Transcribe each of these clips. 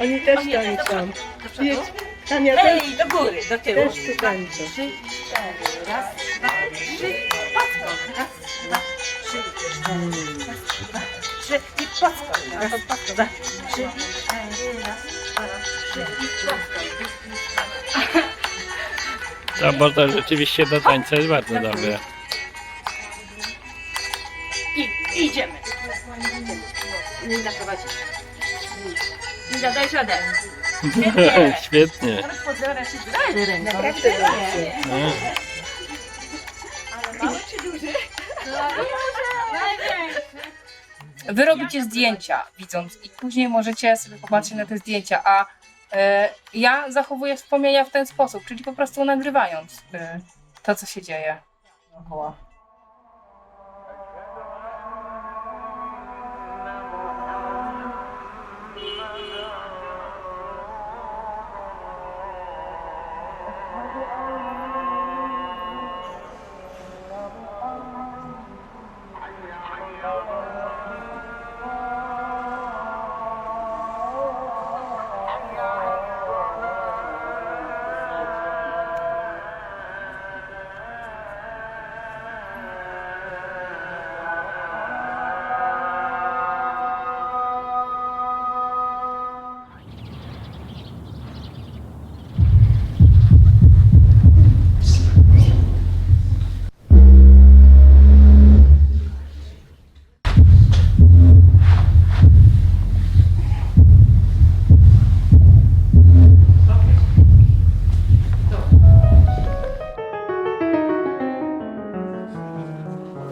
Oni też tańczą. Tania, Ej, do góry, do tyłu. też tu tańczą. 3, 4, raz, 2, 3, podskok, raz, 2, 3, 4, raz, 2, 3 i podskok, raz, 2, 3, 4, raz, 2, 3 i podskok. To można rzeczywiście do tańca jest bardzo dobre. I idziemy. Linda prowadzi. Linda, daj radę. Świetnie. Świetnie. Pozdrawiam się z ręką. Naprawdę dobrze. Ale mały czy duży? Wy robicie zdjęcia, widząc, i później możecie sobie popatrzeć na te zdjęcia, a ja zachowuję wspomnienia w ten sposób, czyli po prostu nagrywając to, co się dzieje dookoła.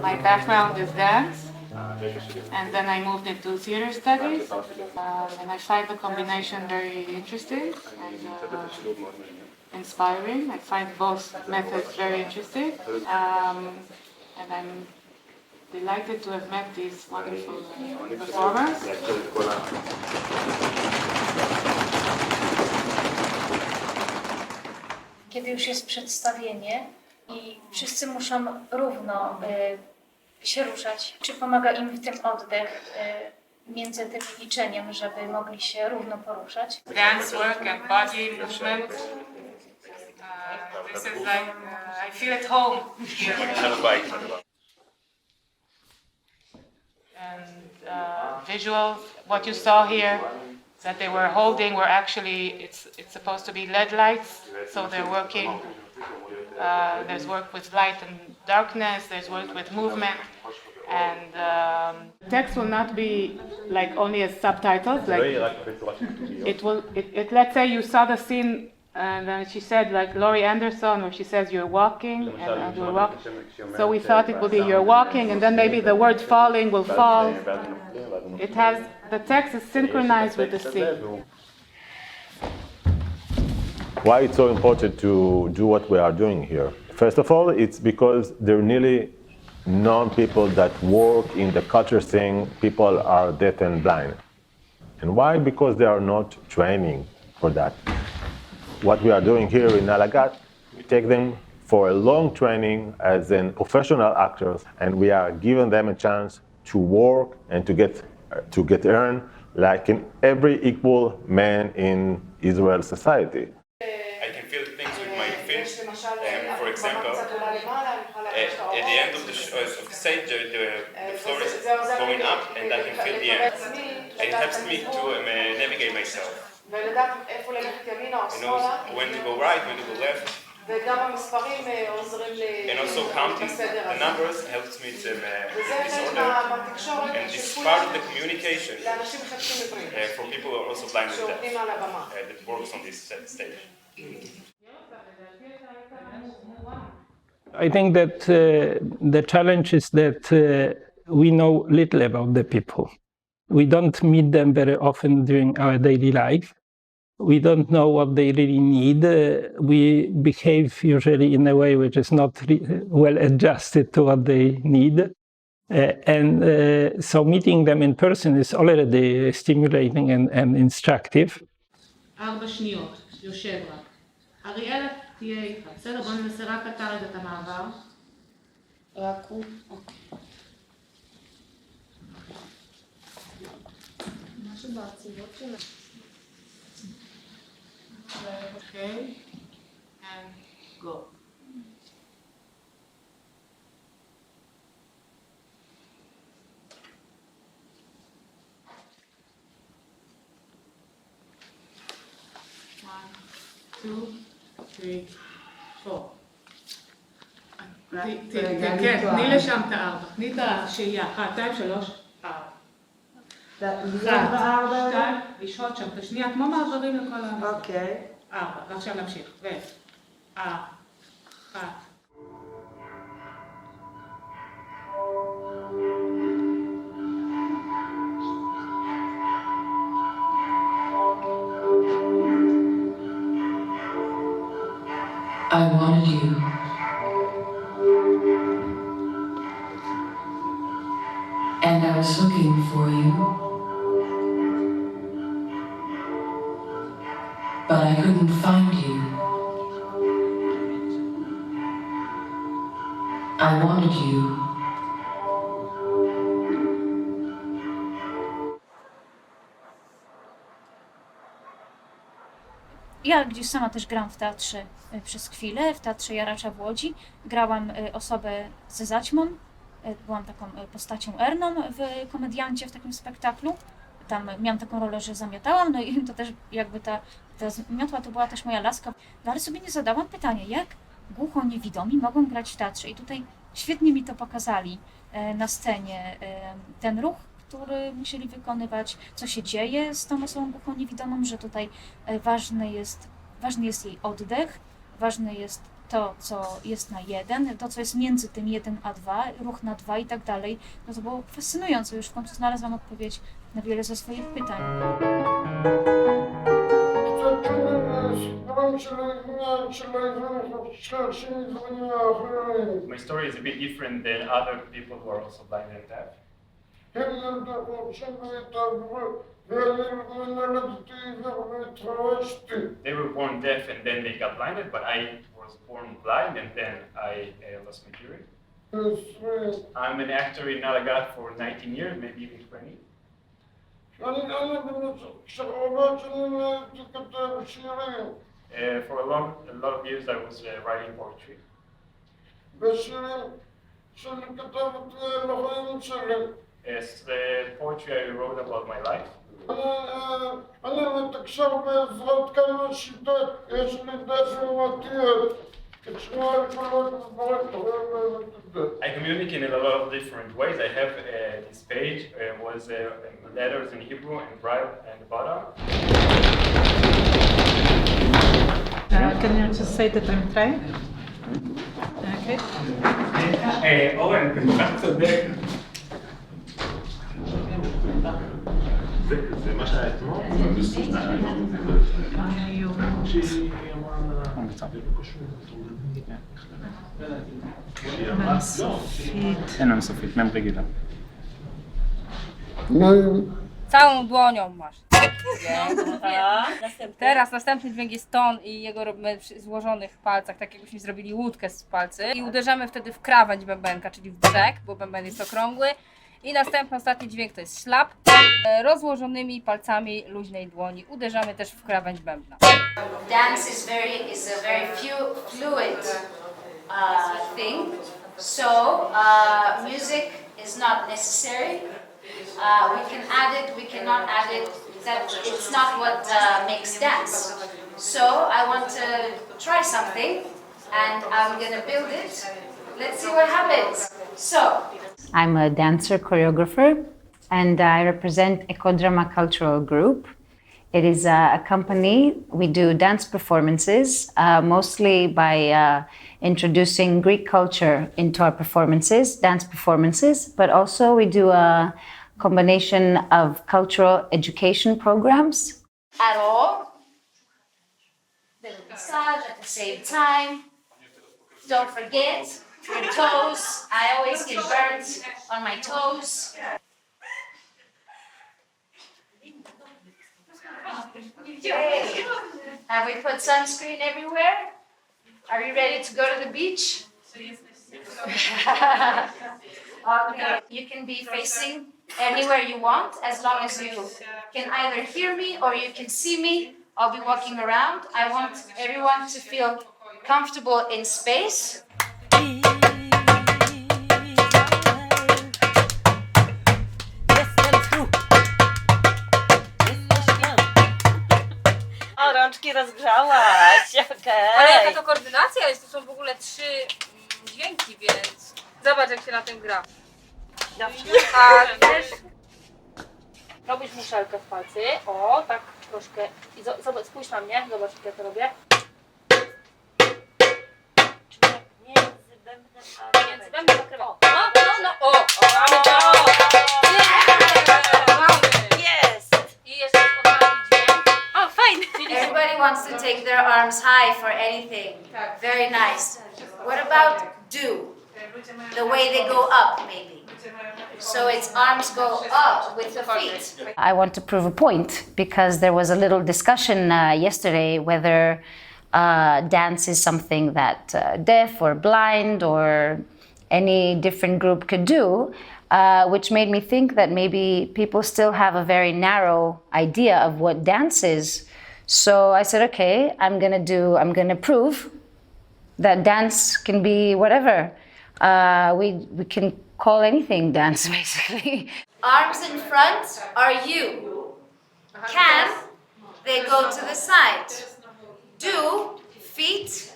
My background is dance, and then I moved into theater studies, and I find the combination very interesting and inspiring. I find both methods very interesting, and I'm delighted to have met these wonderful performers. Kiedy już jest przedstawienie i wszyscy muszą równo się ruszać, czy pomaga im w tym oddech między tym liczeniem, żeby mogli się równo poruszać? Dance work and body movement. This is like I feel at home here. And visuals, what you saw here, that they were holding were actually it's supposed to be LED lights, so they're working. There's work with light and darkness. There's work with movement, and text will not be like only as subtitles. Like it will. Let's say you saw the scene, and then she said like Laurie Anderson, where she says you're walking, and we're walking. So we thought it would be you're walking, and then maybe the word falling will fall. It has the text is synchronized with the scene. Why it's so important to do what we are doing here? First of all, it's because there are nearly none people that work in the culture scene. People are deaf and blind. And why? Because they are not training for that. What we are doing here in Na Laga'at, we take them for a long training as in professional actors, and we are giving them a chance to work and to get earned like in every equal man in Israel society. I can feel things with my feet. For example, at the end of the stage, the floor is going up, and I can feel the end. And it helps me to navigate myself. I know when to go right, when to go left. And also counting the numbers helps me to this order. And it's part of the communication for people who are also blind and deaf that works on this stage. I think that the challenge is that we know little about the people. We don't meet them very often during our daily life. we don't know what they really need. We behave usually in a way which is not well adjusted to what they need. So meeting them in person is already stimulating and instructive. 4 שניות, יושב רק. אריאלה תהיה איתך, בסדר? בוא ננסה רק אתה רגע את המעבר. רק הוא, אוקיי. משהו בעציבות שלה. אוקיי, and go. Two, three, four. כן, תני לשם את הארבע. תני את השהייה. 1, 2, 3, 4. 1, 2, לשהות שם את השנייה, כמו מעברים לכל ה... אוקיי. 4, ועכשיו נמשיך. 1. I wanted you. And I was looking for you. But I couldn't find you. I wanted you. Ja gdzieś sama też gram w teatrze przez chwilę, w Teatrze Jaracza w Łodzi. Grałam osobę ze zaćmą, byłam taką postacią Erną w Komediancie, w takim spektaklu. Tam miałam taką rolę, że zamiatałam, no i to też jakby ta miotła to była też moja laska. No ale sobie nie zadałam pytania, jak głuchoniewidomi mogą grać w teatrze. I tutaj świetnie mi to pokazali na scenie, ten ruch, który musieli wykonywać, co się dzieje z tą osobą głuchoniewidomą, że tutaj ważny jest jej oddech, ważne jest to, co jest na 1, to, co jest między tym 1 a 2, ruch na 2 i tak dalej. No to było fascynujące, już w końcu znalazłam odpowiedź na wiele ze swoich pytań. My story is a bit different than other people who are also blind and deaf. They were born deaf and then they got blinded, but I was born blind and then I lost my hearing. I'm an actor in Na Laga'at for 19 years, maybe even 20. For a lot of years I was writing poetry. As the poetry I wrote about my life. I communicate in a lot of different ways. I have this page was letters in Hebrew and Braille and the bottom. Can you just say the time frame? Okay. אורן, אתה כל כך צודק. זה מה שהיה אתמול? אין אינסופית, מם רגילה. Całą dłonią masz. Teraz następny dźwięk jest ton i jego robimy przy złożonych palcach, tak jakbyśmy zrobili łódkę z palcy. I uderzamy wtedy w krawędź bębenka, czyli w brzeg, bo bęben jest okrągły. I następny, ostatni dźwięk to jest ślap. Rozłożonymi palcami luźnej dłoni uderzamy też w krawędź bębna. Dance is a very fluid thing. So music is not necessary. We can add it, we cannot add it. It's not what makes dance. So I want to try something, and I'm gonna build it. Let's see what happens. So. I'm a dancer choreographer and I represent Echodrama Cultural Group. It is a company. We do dance performances, mostly by introducing Greek culture into our performances, dance performances, but also we do a combination of cultural education programs. At all, massage at the same time. Don't forget your toes. I always get burnt on my toes. Okay. Have we put sunscreen everywhere? Are you ready to go to the beach? Okay. You can be facing anywhere you want as long as you can either hear me or you can see me. I'll be walking around. I want everyone to feel comfortable in space. O, rączki rozgrzałaś, Ale jaka okej. to koordynacja jest? To są w ogóle 3 dźwięki, więc zobacz jak się na tym gra. Dobrze. A wiesz, robisz muszelkę w palcy, o tak troszkę i zobacz, spójrz na mnie, zobacz jak ja to robię. Między bębnem a Między bębnem a krewą. O, mamy to! Mamy! Jest! I jeszcze ostatni dźwięk. O, fajnie! Everybody wants to take their arms high for anything. Very nice. What about do? The way they go up, maybe. So its arms go up with the feet. I want to prove a point because there was a little discussion yesterday whether dance is something that deaf or blind or any different group could do, which made me think that maybe people still have a very narrow idea of what dance is. So I said, okay, I'm gonna prove that dance can be whatever. We can call anything dance, basically. Arms in front are you. Can, they go to the side. Do, feet,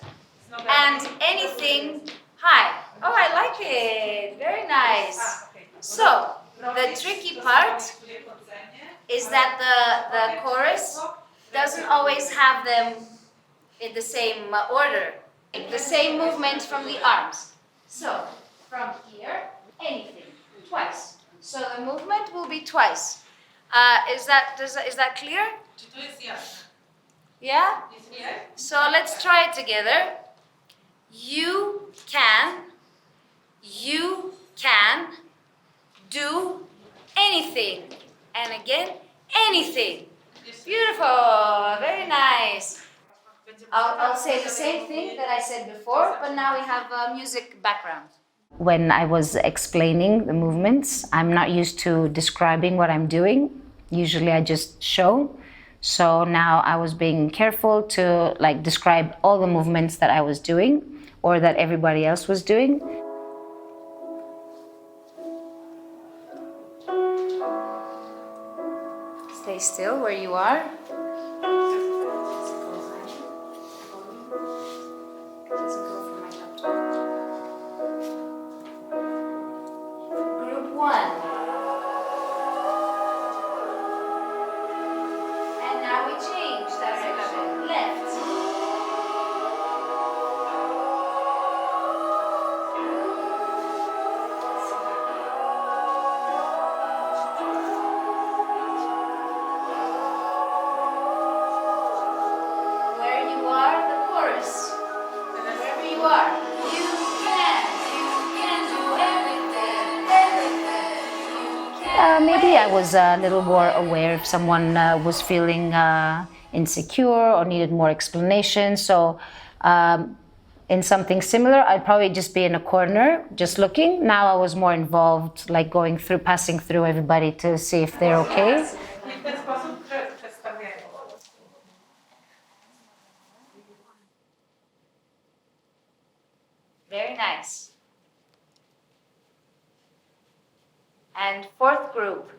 and anything high. Oh, I like it. Very nice. So, the tricky part is that the chorus doesn't always have them in the same order. The same movement from the arms. So, from here, anything, twice. So the movement will be twice. Is that clear? Yeah? So let's try it together. You can do anything. And again, anything. Beautiful, very nice. I'll say the same thing that I said before, but now we have a music background. When I was explaining the movements, I'm not used to describing what I'm doing. Usually I just show. So now I was being careful to describe all the movements that I was doing or that everybody else was doing. Stay still where you are. Group 1. And now we change direction. Left. Where you are, the chorus. Wherever you are. You can do everything, everything. Maybe I was a little more aware if someone was feeling insecure or needed more explanation. So in something similar, I'd probably just be in a corner, just looking. Now I was more involved, going through, passing through everybody to see if they're okay. Very nice. And fourth group.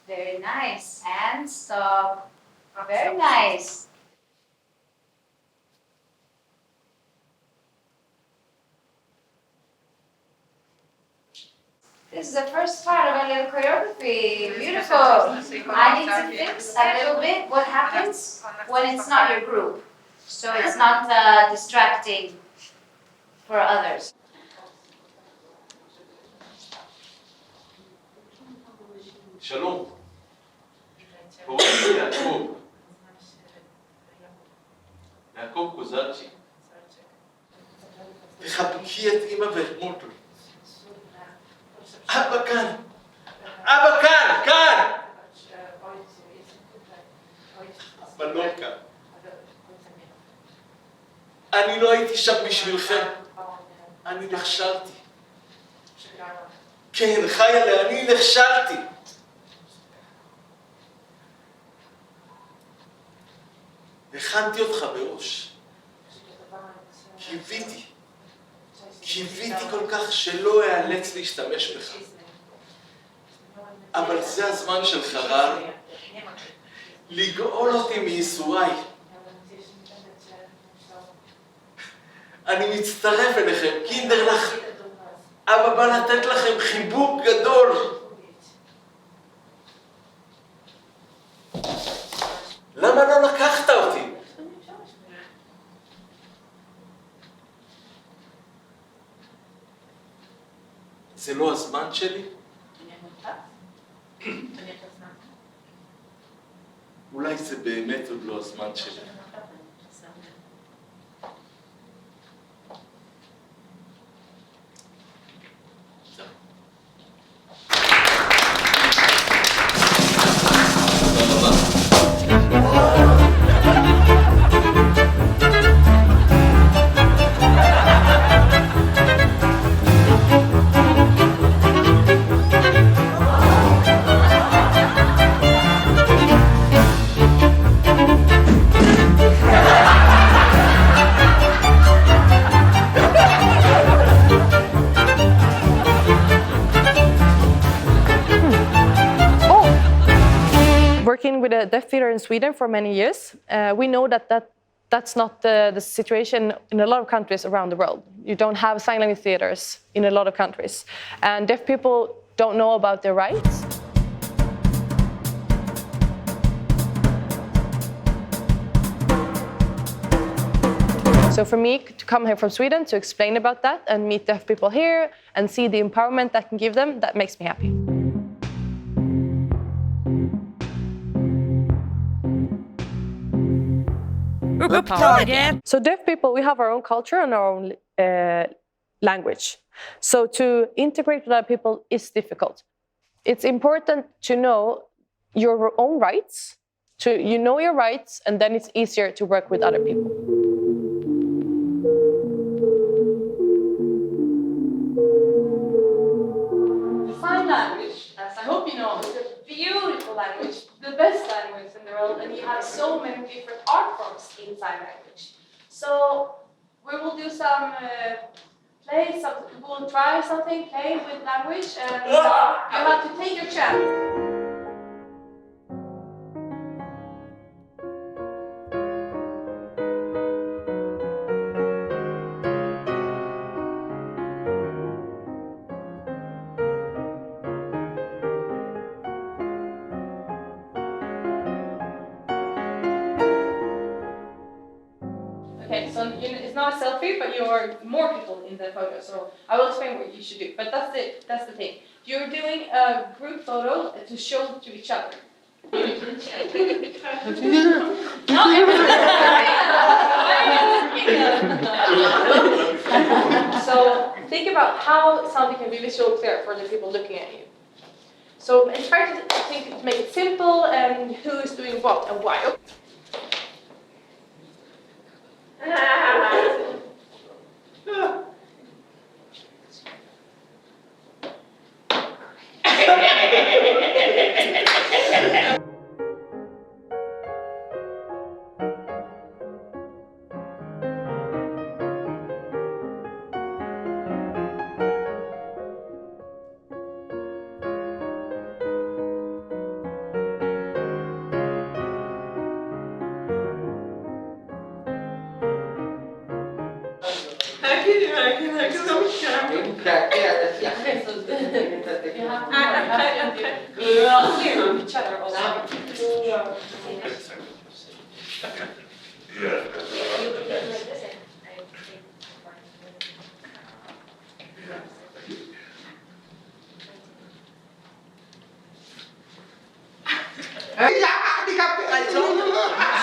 Very nice. And stop. Very nice. This is the first part of a little choreography. Beautiful. I need to fix a little bit what happens when it's not your group. So it's not distracting for others. שלום. קוראים לי יעקב. יעקב קוזצ'י. תחבקי את אמא ואת מוטו. אבא כאן! אבא כאן! כאן! אבל לא כאן. אני לא הייתי שם בשבילכם. אני נכשלתי. כן, חיילה, אני נכשלתי. הכנתי אותך בראש. קיוויתי כל כך שלא אאלץ להשתמש בך. אבל זה הזמן שלך, רב, לגאול אותי מייסוריי. אני מצטרף אליכם, קינדרלך. אבא בא לתת לכם חיבוק גדול. למה לא לקחת אותי? זה לא הזמן שלי? אולי זה באמת עוד לא הזמן שלי. Working with a deaf theater in Sweden for many years, we know that's not the situation in a lot of countries around the world. You don't have sign language theaters in a lot of countries, and deaf people don't know about their rights. So for me to come here from Sweden to explain about that and meet deaf people here and see the empowerment that can give them, that makes me happy. So deaf people, we have our own culture and our own language. So to integrate with other people is difficult. It's important to know your own rights, you know your rights, and then it's easier to work with other people. Sign language, as I hope you know, is a beautiful language, the best language in the world, and you have so many different art forms in sign language. So we will do some we'll try something, play with language, and you have to take your chance. Okay, so it's not a selfie, but you're more people in the photo. So I will explain what you should do. But that's the thing. You're doing a group photo to show to each other. So think about how something can be visually clear for the people looking at you. So it's try to make it simple and who is doing what and why. each other also.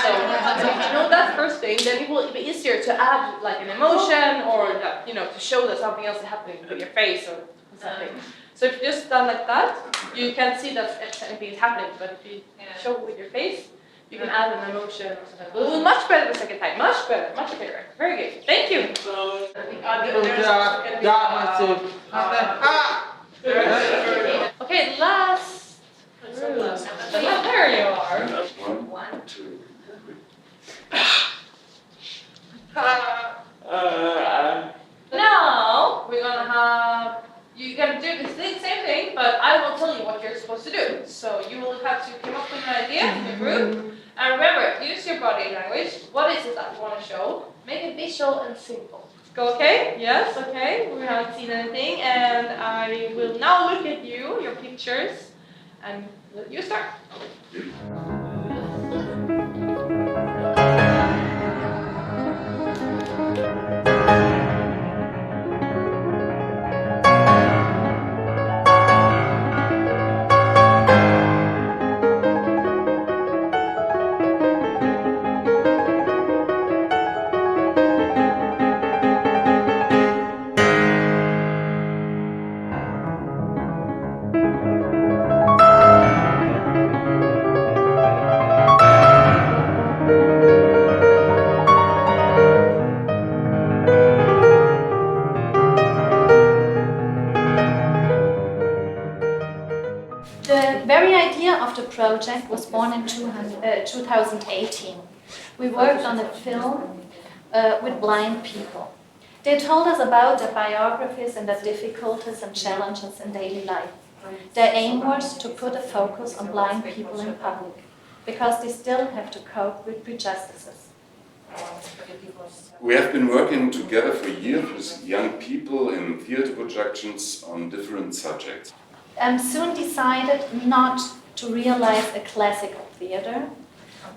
So if you know that first thing, then it will be easier to add like an emotion or that, to show that something else is happening with your face or something. So if you just stand like that, you can't see that anything is happening. But if you show it with your face, you can add an emotion or something. Well, much better the second time. Much better. Much clearer. Very good. Thank you. Okay, last. Yeah, there you are. 1, 2. Now we're gonna have you gotta do the same thing, but I will tell you what you're supposed to do. So you will have to come up with an idea in the group, and remember, use your body language. What is it that you want to show? Make it visual and simple. Go okay? Yes, okay. We haven't seen anything, and I will now look at you, your pictures, and let you start. The very idea of the project was born in 2018. We worked on a film with blind people. They told us about their biographies and their difficulties and challenges in daily life. Their aim was to put a focus on blind people in public, because they still have to cope with prejudices. We have been working together for years with young people in theatre productions on different subjects. Soon decided not to realize a classical theatre,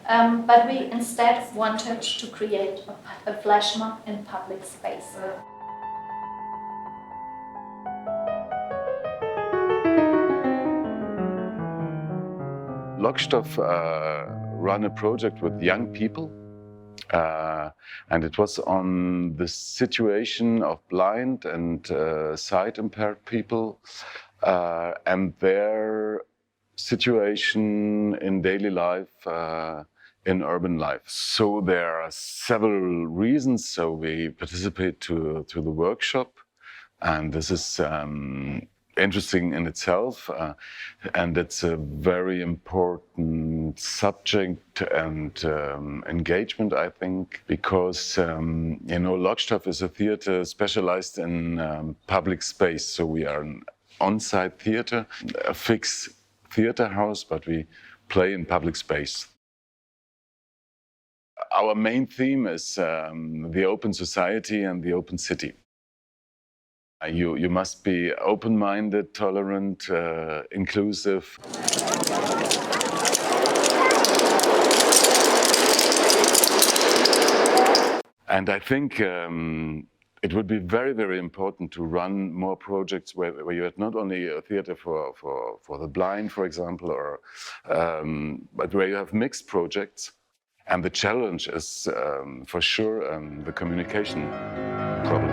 but we instead wanted to create a flash mob in public space. Lokstoff run a project with young people, and it was on the situation of blind and sight-impaired people and their situation in daily life, in urban life. So there are several reasons. So we participate to the workshop, and this is interesting in itself, and it's a very important subject and engagement, I think, because Lokstoff is a theater specialized in public space. So we are an on-site theater, a fixed theater house, but we play in public space. Our main theme is the open society and the open city. You must be open-minded, tolerant, inclusive. And I think it would be very, very important to run more projects where you have not only a theater for the blind, for example, or but where you have mixed projects. And the challenge is for sure the communication problem.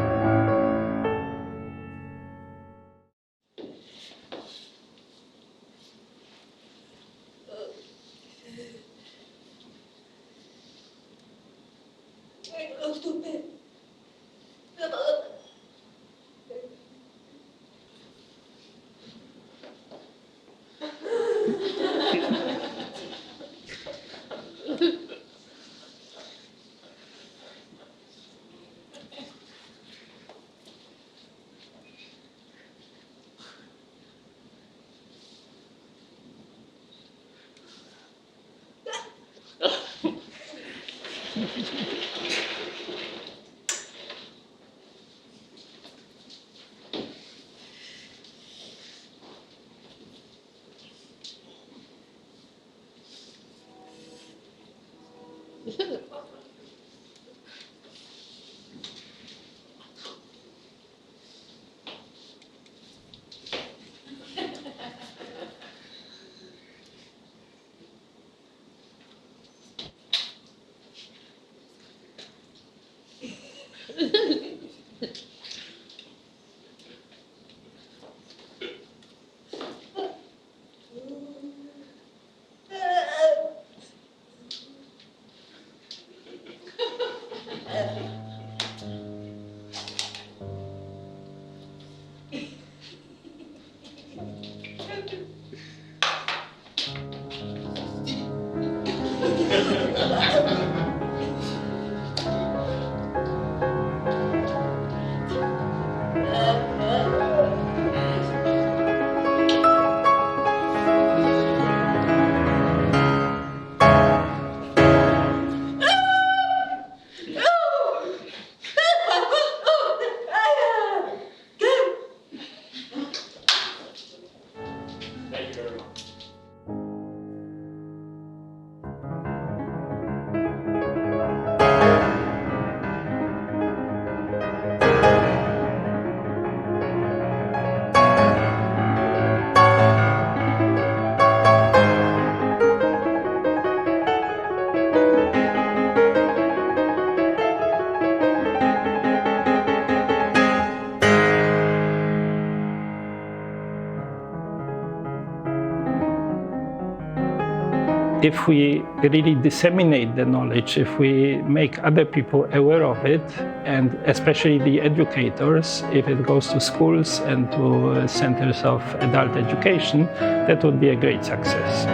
If we really disseminate the knowledge, if we make other people aware of it, and especially the educators, if it goes to schools and to centers of adult education, that would be a great success.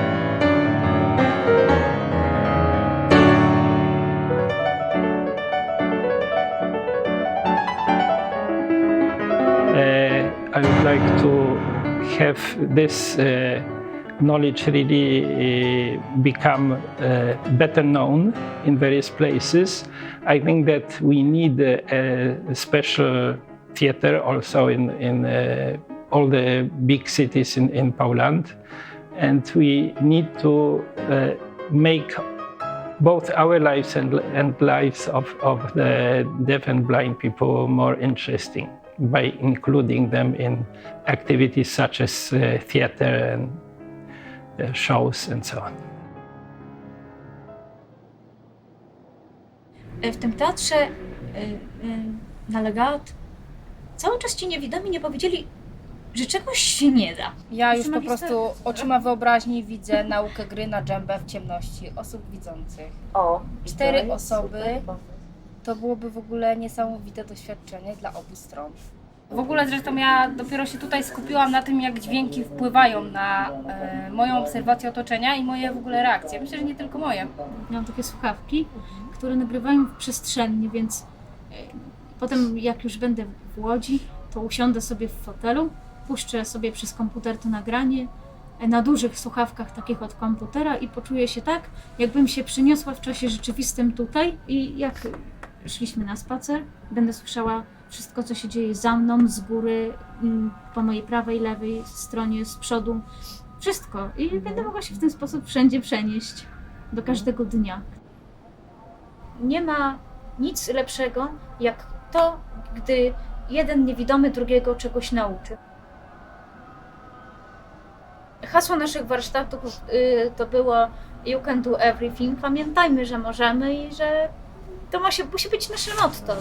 I would like to have this knowledge really become better known in various places. I think that we need a special theater also in all the big cities in Poland, and we need to make both our lives and lives of the deaf and blind people more interesting by including them in activities such as theater and shows and so on. W tym teatrze Na Laga'at cały czas ci niewidomi nie powiedzieli, że czegoś się nie da. Ja już po prostu oczyma wyobraźni widzę naukę gry na dżembę w ciemności osób widzących. 4 osoby to byłoby w ogóle niesamowite doświadczenie dla obu stron. W ogóle zresztą ja dopiero się tutaj skupiłam na tym, jak dźwięki wpływają na moją obserwację otoczenia i moje w ogóle reakcje. Myślę, że nie tylko moje. Mam takie słuchawki, które nagrywają przestrzennie, więc potem jak już będę w Łodzi, to usiądę sobie w fotelu, puszczę sobie przez komputer to nagranie na dużych słuchawkach takich od komputera i poczuję się tak, jakbym się przeniosła w czasie rzeczywistym tutaj i jak szliśmy na spacer, będę słyszała wszystko, co się dzieje za mną, z góry, po mojej prawej, lewej stronie, z przodu. Wszystko. I będę mogła się w ten sposób wszędzie przenieść. Do każdego dnia. Nie ma nic lepszego, jak to, gdy jeden niewidomy drugiego czegoś nauczy. Hasło naszych warsztatów to było You can do everything. Pamiętajmy, że możemy i że to musi być nasze motto.